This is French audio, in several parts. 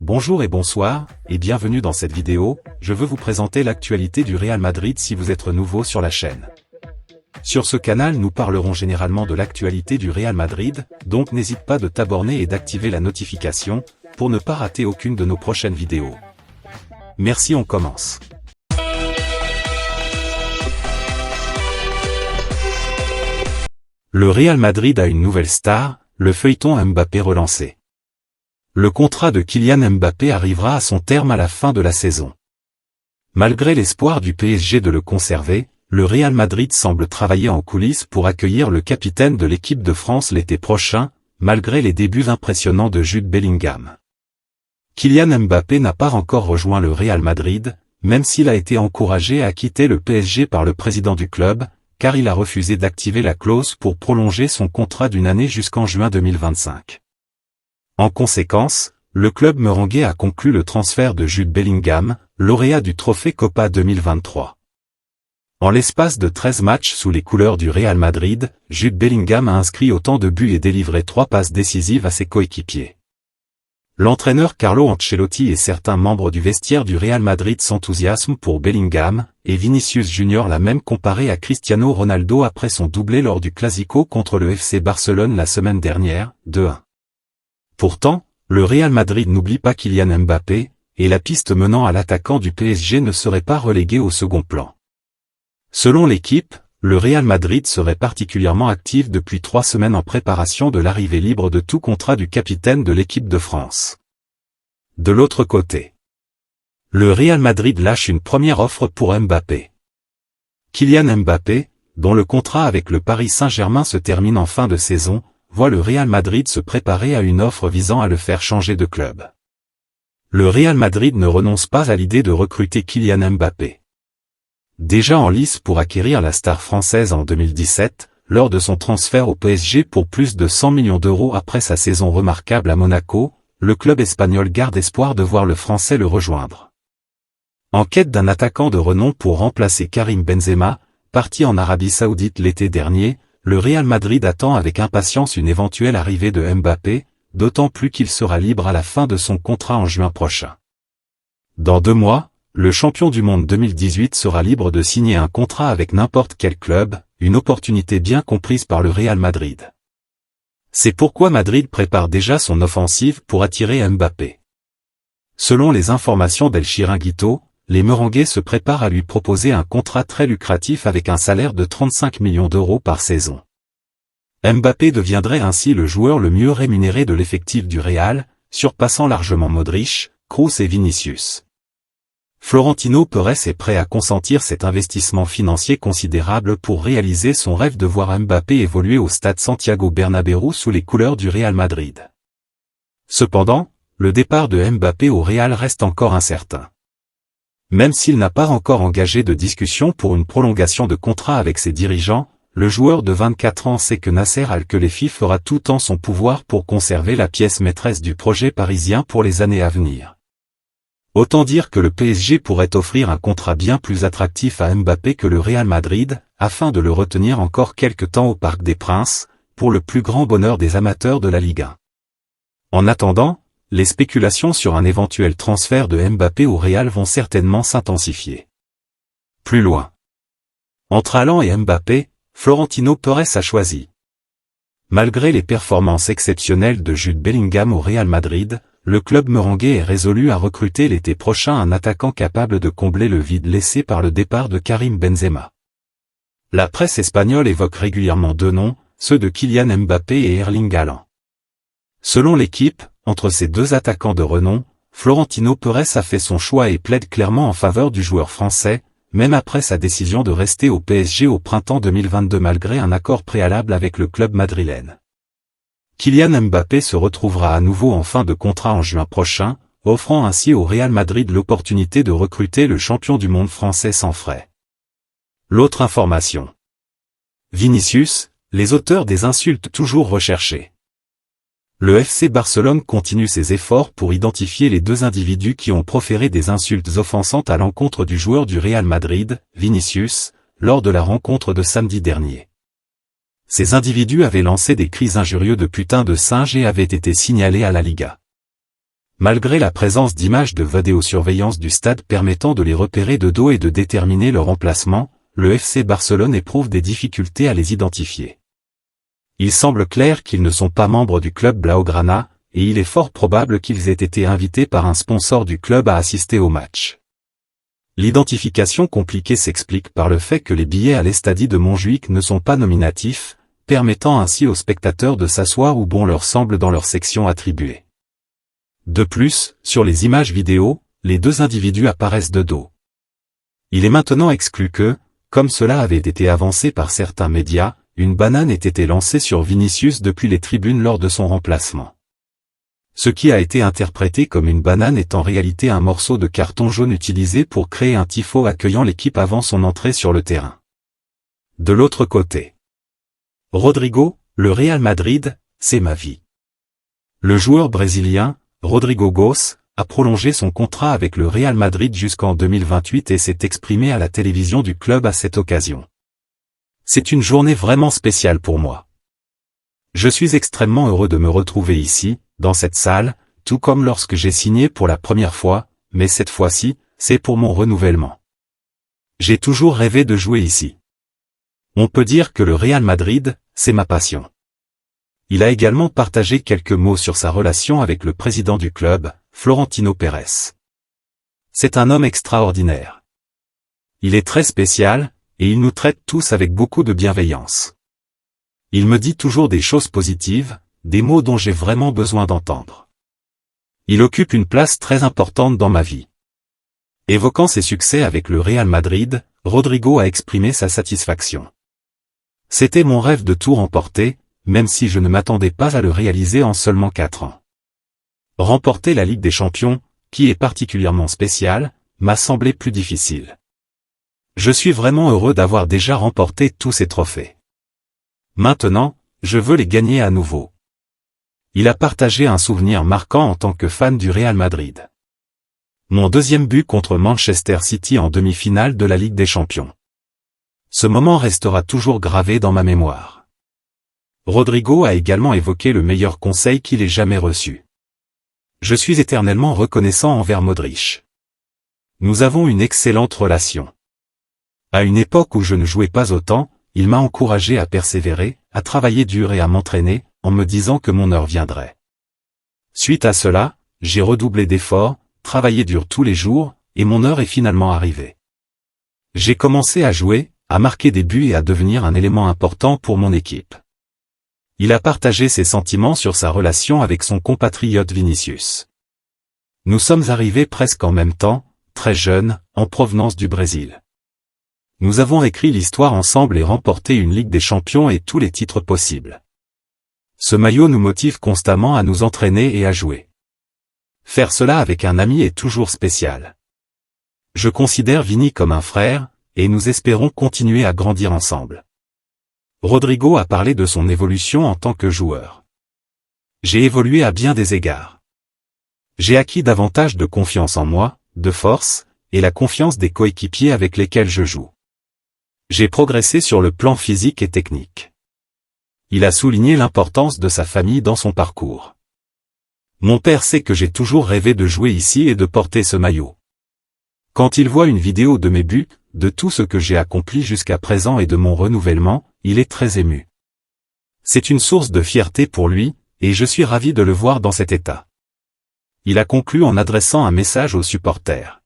Bonjour et bonsoir, et bienvenue dans cette vidéo. Je veux vous présenter l'actualité du Real Madrid si vous êtes nouveau sur la chaîne. Sur ce canal nous parlerons généralement de l'actualité du Real Madrid, donc n'hésite pas de t'abonner et d'activer la notification, pour ne pas rater aucune de nos prochaines vidéos. Merci, on commence. Le Real Madrid a une nouvelle star, le feuilleton Mbappé relancé. Le contrat de Kylian Mbappé arrivera à son terme à la fin de la saison. Malgré l'espoir du PSG de le conserver, le Real Madrid semble travailler en coulisses pour accueillir le capitaine de l'équipe de France l'été prochain, malgré les débuts impressionnants de Jude Bellingham. Kylian Mbappé n'a pas encore rejoint le Real Madrid, même s'il a été encouragé à quitter le PSG par le président du club, car il a refusé d'activer la clause pour prolonger son contrat d'une année jusqu'en juin 2025. En conséquence, le club merengue a conclu le transfert de Jude Bellingham, lauréat du trophée Copa 2023. En l'espace de 13 matchs sous les couleurs du Real Madrid, Jude Bellingham a inscrit autant de buts et délivré 3 passes décisives à ses coéquipiers. L'entraîneur Carlo Ancelotti et certains membres du vestiaire du Real Madrid s'enthousiasment pour Bellingham, et Vinicius Junior l'a même comparé à Cristiano Ronaldo après son doublé lors du Clasico contre le FC Barcelone la semaine dernière, 2-1. Pourtant, le Real Madrid n'oublie pas Kylian Mbappé, et la piste menant à l'attaquant du PSG ne serait pas reléguée au second plan. Selon l'équipe, le Real Madrid serait particulièrement actif depuis 3 semaines en préparation de l'arrivée libre de tout contrat du capitaine de l'équipe de France. De l'autre côté, le Real Madrid lâche une première offre pour Mbappé. Kylian Mbappé, dont le contrat avec le Paris Saint-Germain se termine en fin de saison, voit le Real Madrid se préparer à une offre visant à le faire changer de club. Le Real Madrid ne renonce pas à l'idée de recruter Kylian Mbappé. Déjà en lice pour acquérir la star française en 2017, lors de son transfert au PSG pour plus de 100 millions d'euros après sa saison remarquable à Monaco, le club espagnol garde espoir de voir le Français le rejoindre. En quête d'un attaquant de renom pour remplacer Karim Benzema, parti en Arabie Saoudite l'été dernier, le Real Madrid attend avec impatience une éventuelle arrivée de Mbappé, d'autant plus qu'il sera libre à la fin de son contrat en juin prochain. Dans 2 mois, le champion du monde 2018 sera libre de signer un contrat avec n'importe quel club, une opportunité bien comprise par le Real Madrid. C'est pourquoi Madrid prépare déjà son offensive pour attirer Mbappé. Selon les informations d'El Chiringuito, les merengues se préparent à lui proposer un contrat très lucratif avec un salaire de 35 millions d'euros par saison. Mbappé deviendrait ainsi le joueur le mieux rémunéré de l'effectif du Real, surpassant largement Modric, Kroos et Vinicius. Florentino Pérez est prêt à consentir cet investissement financier considérable pour réaliser son rêve de voir Mbappé évoluer au stade Santiago Bernabéu sous les couleurs du Real Madrid. Cependant, le départ de Mbappé au Real reste encore incertain. Même s'il n'a pas encore engagé de discussion pour une prolongation de contrat avec ses dirigeants, le joueur de 24 ans sait que Nasser Al-Khelaifi fera tout en son pouvoir pour conserver la pièce maîtresse du projet parisien pour les années à venir. Autant dire que le PSG pourrait offrir un contrat bien plus attractif à Mbappé que le Real Madrid, afin de le retenir encore quelque temps au Parc des Princes, pour le plus grand bonheur des amateurs de la Ligue 1. En attendant, les spéculations sur un éventuel transfert de Mbappé au Real vont certainement s'intensifier. Plus loin. Entre Haaland et Mbappé, Florentino Pérez a choisi. Malgré les performances exceptionnelles de Jude Bellingham au Real Madrid, le club merengue est résolu à recruter l'été prochain un attaquant capable de combler le vide laissé par le départ de Karim Benzema. La presse espagnole évoque régulièrement 2 noms, ceux de Kylian Mbappé et Erling Haaland. Selon l'équipe, entre ces 2 attaquants de renom, Florentino Pérez a fait son choix et plaide clairement en faveur du joueur français, même après sa décision de rester au PSG au printemps 2022 malgré un accord préalable avec le club madrilène. Kylian Mbappé se retrouvera à nouveau en fin de contrat en juin prochain, offrant ainsi au Real Madrid l'opportunité de recruter le champion du monde français sans frais. L'autre information. Vinicius, les auteurs des insultes toujours recherchées. Le FC Barcelone continue ses efforts pour identifier les 2 individus qui ont proféré des insultes offensantes à l'encontre du joueur du Real Madrid, Vinicius, lors de la rencontre de samedi dernier. Ces individus avaient lancé des cris injurieux de putain de singe et avaient été signalés à la Liga. Malgré la présence d'images de vidéosurveillance du stade permettant de les repérer de dos et de déterminer leur emplacement, le FC Barcelone éprouve des difficultés à les identifier. Il semble clair qu'ils ne sont pas membres du club Blaugrana, et il est fort probable qu'ils aient été invités par un sponsor du club à assister au match. L'identification compliquée s'explique par le fait que les billets à l'Estadi de Montjuïc ne sont pas nominatifs, permettant ainsi aux spectateurs de s'asseoir où bon leur semble dans leur section attribuée. De plus, sur les images vidéo, les deux individus apparaissent de dos. Il est maintenant exclu que, comme cela avait été avancé par certains médias, une banane ait été lancée sur Vinicius depuis les tribunes lors de son remplacement. Ce qui a été interprété comme une banane est en réalité un morceau de carton jaune utilisé pour créer un tifo accueillant l'équipe avant son entrée sur le terrain. De l'autre côté, Rodrigo, le Real Madrid, c'est ma vie. Le joueur brésilien, Rodrigo Goes, a prolongé son contrat avec le Real Madrid jusqu'en 2028 et s'est exprimé à la télévision du club à cette occasion. C'est une journée vraiment spéciale pour moi. Je suis extrêmement heureux de me retrouver ici, dans cette salle, tout comme lorsque j'ai signé pour la première fois, mais cette fois-ci, c'est pour mon renouvellement. J'ai toujours rêvé de jouer ici. On peut dire que le Real Madrid, c'est ma passion. Il a également partagé quelques mots sur sa relation avec le président du club, Florentino Pérez. C'est un homme extraordinaire. Il est très spécial, et il nous traite tous avec beaucoup de bienveillance. Il me dit toujours des choses positives, des mots dont j'ai vraiment besoin d'entendre. Il occupe une place très importante dans ma vie. Évoquant ses succès avec le Real Madrid, Rodrigo a exprimé sa satisfaction. C'était mon rêve de tout remporter, même si je ne m'attendais pas à le réaliser en seulement 4 ans. Remporter la Ligue des Champions, qui est particulièrement spéciale, m'a semblé plus difficile. Je suis vraiment heureux d'avoir déjà remporté tous ces trophées. Maintenant, je veux les gagner à nouveau. Il a partagé un souvenir marquant en tant que fan du Real Madrid. Mon deuxième but contre Manchester City en demi-finale de la Ligue des Champions. Ce moment restera toujours gravé dans ma mémoire. Rodrigo a également évoqué le meilleur conseil qu'il ait jamais reçu. Je suis éternellement reconnaissant envers Modric. Nous avons une excellente relation. À une époque où je ne jouais pas autant, il m'a encouragé à persévérer, à travailler dur et à m'entraîner, en me disant que mon heure viendrait. Suite à cela, j'ai redoublé d'efforts, travaillé dur tous les jours, et mon heure est finalement arrivée. J'ai commencé à jouer, à marquer des buts et à devenir un élément important pour mon équipe. Il a partagé ses sentiments sur sa relation avec son compatriote Vinicius. Nous sommes arrivés presque en même temps, très jeunes, en provenance du Brésil. Nous avons écrit l'histoire ensemble et remporté une Ligue des Champions et tous les titres possibles. Ce maillot nous motive constamment à nous entraîner et à jouer. Faire cela avec un ami est toujours spécial. Je considère Vini comme un frère, et nous espérons continuer à grandir ensemble. Rodrigo a parlé de son évolution en tant que joueur. J'ai évolué à bien des égards. J'ai acquis davantage de confiance en moi, de force, et la confiance des coéquipiers avec lesquels je joue. J'ai progressé sur le plan physique et technique. Il a souligné l'importance de sa famille dans son parcours. Mon père sait que j'ai toujours rêvé de jouer ici et de porter ce maillot. Quand il voit une vidéo de mes buts, de tout ce que j'ai accompli jusqu'à présent et de mon renouvellement, il est très ému. C'est une source de fierté pour lui, et je suis ravi de le voir dans cet état. Il a conclu en adressant un message aux supporters.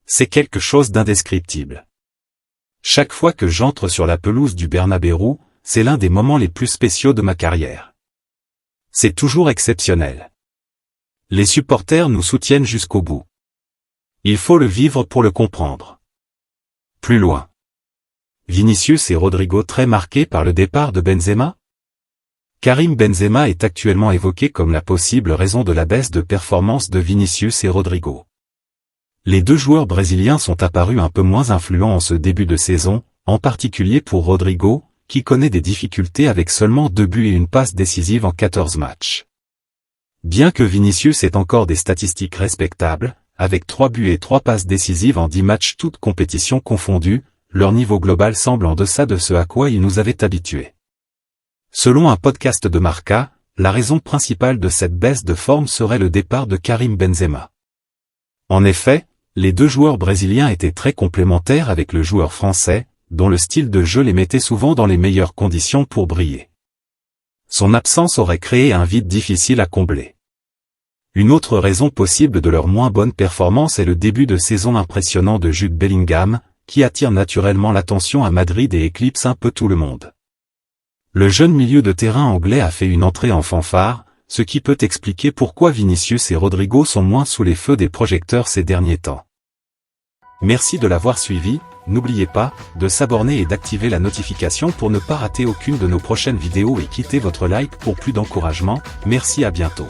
C'est quelque chose d'indescriptible. Chaque fois que j'entre sur la pelouse du Bernabéu, c'est l'un des moments les plus spéciaux de ma carrière. C'est toujours exceptionnel. Les supporters nous soutiennent jusqu'au bout. Il faut le vivre pour le comprendre. Plus loin. Vinicius et Rodrigo très marqués par le départ de Benzema? Karim Benzema est actuellement évoqué comme la possible raison de la baisse de performance de Vinicius et Rodrigo. Les deux joueurs brésiliens sont apparus un peu moins influents en ce début de saison, en particulier pour Rodrigo, qui connaît des difficultés avec seulement 2 buts et une passe décisive en 14 matchs. Bien que Vinicius ait encore des statistiques respectables, avec 3 buts et 3 passes décisives en 10 matchs toutes compétitions confondues, leur niveau global semble en deçà de ce à quoi ils nous avaient habitués. Selon un podcast de Marca, la raison principale de cette baisse de forme serait le départ de Karim Benzema. En effet, les deux joueurs brésiliens étaient très complémentaires avec le joueur français, dont le style de jeu les mettait souvent dans les meilleures conditions pour briller. Son absence aurait créé un vide difficile à combler. Une autre raison possible de leur moins bonne performance est le début de saison impressionnant de Jude Bellingham, qui attire naturellement l'attention à Madrid et éclipse un peu tout le monde. Le jeune milieu de terrain anglais a fait une entrée en fanfare, ce qui peut expliquer pourquoi Vinicius et Rodrigo sont moins sous les feux des projecteurs ces derniers temps. Merci de l'avoir suivi, n'oubliez pas de s'abonner et d'activer la notification pour ne pas rater aucune de nos prochaines vidéos et quittez votre like pour plus d'encouragement, merci à bientôt.